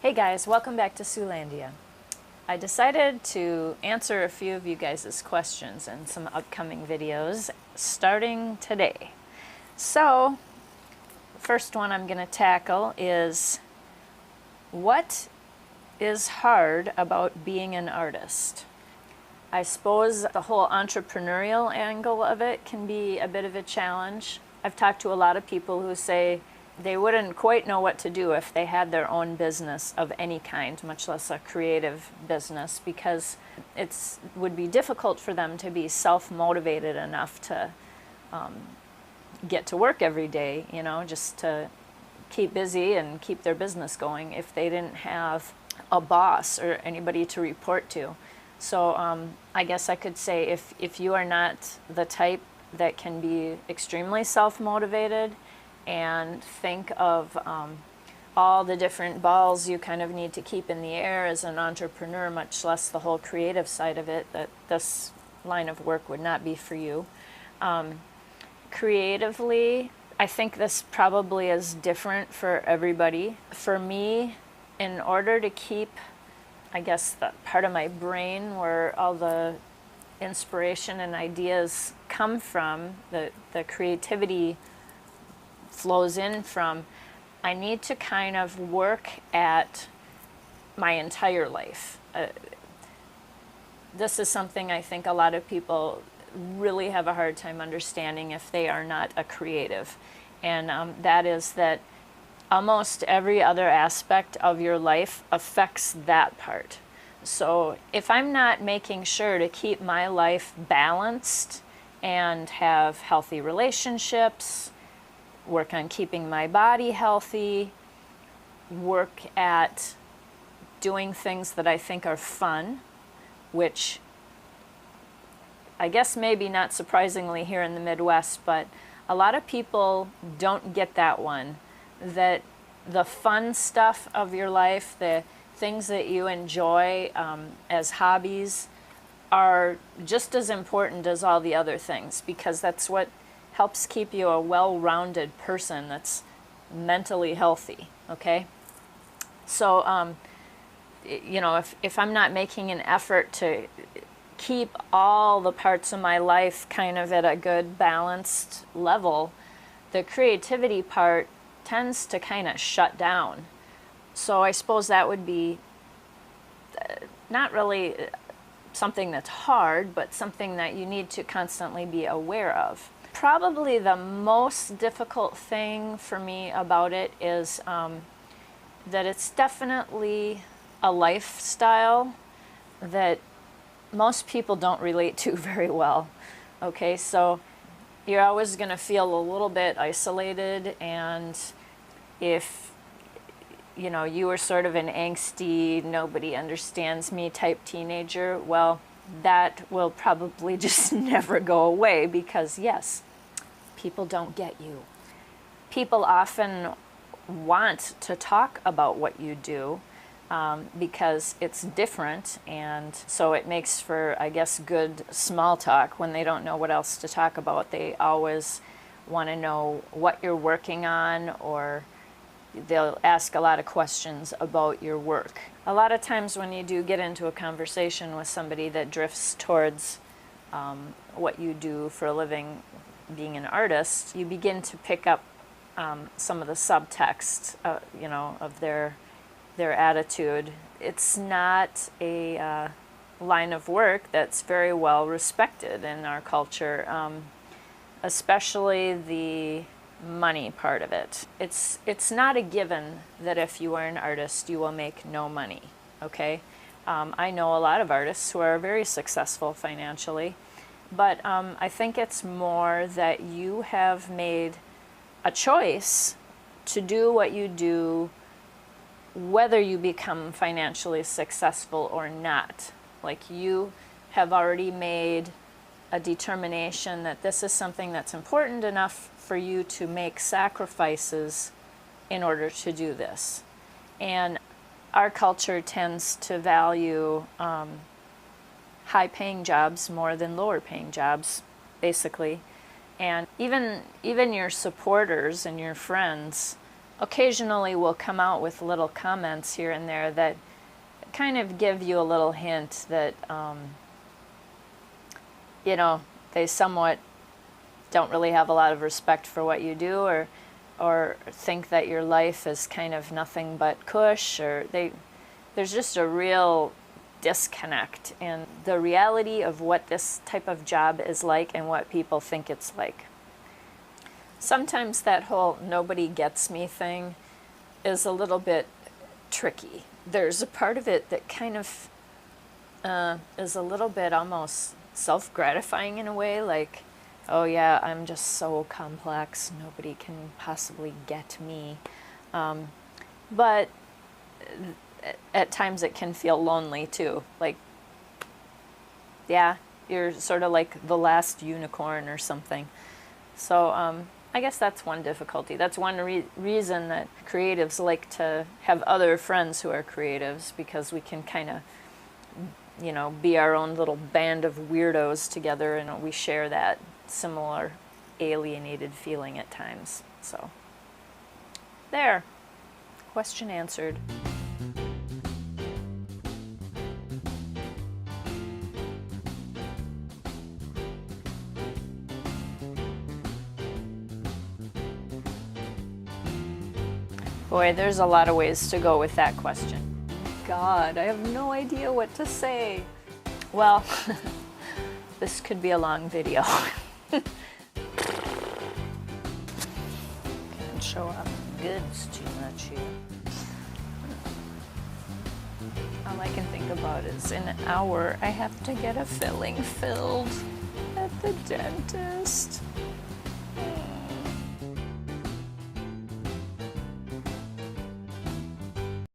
Hey guys, welcome back to Suelandia. I decided to answer a few of you guys' questions in some upcoming videos starting today. So, first one I'm going to tackle is, what is hard about being an artist? I suppose the whole entrepreneurial angle of it can be a bit of a challenge. I've talked to a lot of people who say they wouldn't quite know what to do if they had their own business of any kind, much less a creative business, because it would be difficult for them to be self-motivated enough to get to work every day, you know, just to keep busy and keep their business going if they didn't have a boss or anybody to report to. So I guess I could say if you are not the type that can be extremely self-motivated and think of all the different balls you kind of need to keep in the air as an entrepreneur, much less the whole creative side of it, that this line of work would not be for you. Creatively, I think this probably is different for everybody. For me, in order to keep, I guess, the part of my brain where all the inspiration and ideas come from, the creativity flows in from, I need to kind of work at my entire life. This is something I think a lot of people really have a hard time understanding if they are not a creative. And that is that almost every other aspect of your life affects that part. So if I'm not making sure to keep my life balanced and have healthy relationships, work on keeping my body healthy, work at doing things that I think are fun, which I guess maybe not surprisingly here in the Midwest, but a lot of people don't get that one, that the fun stuff of your life, the things that you enjoy as hobbies, are just as important as all the other things, because that's what helps keep you a well-rounded person that's mentally healthy, okay? So, you know, if I'm not making an effort to keep all the parts of my life kind of at a good balanced level, the creativity part tends to kind of shut down. So I suppose that would be not really something that's hard, but something that you need to constantly be aware of. Probably the most difficult thing for me about it is that it's definitely a lifestyle that most people don't relate to very well. Okay, so you're always going to feel a little bit isolated, and if you know you were sort of an angsty, nobody understands me type teenager, well, that will probably just never go away, because yes, people don't get you. People often want to talk about what you do because it's different, and so it makes for, I guess, good small talk. When they don't know what else to talk about, they always want to know what you're working on, or they'll ask a lot of questions about your work. A lot of times when you do get into a conversation with somebody that drifts towards what you do for a living, being an artist, you begin to pick up some of the subtext, you know, of their attitude. It's not a line of work that's very well respected in our culture, especially the money part of it. It's not a given that if you are an artist, you will make no money, okay? I know a lot of artists who are very successful financially, but I think it's more that you have made a choice to do what you do whether you become financially successful or not. Like, you have already made a determination that this is something that's important enough for you to make sacrifices in order to do this. And our culture tends to value high-paying jobs more than lower-paying jobs, basically. And even your supporters and your friends occasionally will come out with little comments here and there that kind of give you a little hint that, you know, they somewhat don't really have a lot of respect for what you do, or think that your life is kind of nothing but cush, or there's just a real disconnect in the reality of what this type of job is like and what people think it's like. Sometimes that whole nobody gets me thing is a little bit tricky. There's a part of it that kind of is a little bit almost self-gratifying in a way, like, oh yeah, I'm just so complex, nobody can possibly get me. But at times it can feel lonely too. Like, yeah, you're sort of like the last unicorn or something. So I guess that's one difficulty. That's one reason that creatives like to have other friends who are creatives, because we can kind of, you know, be our own little band of weirdos together, and we share that similar alienated feeling at times. So there, question answered. Boy, there's a lot of ways to go with that question. God, I have no idea what to say. Well, this could be a long video. Can't show off goods too much here. All I can think about is in an hour I have to get a filling filled at the dentist.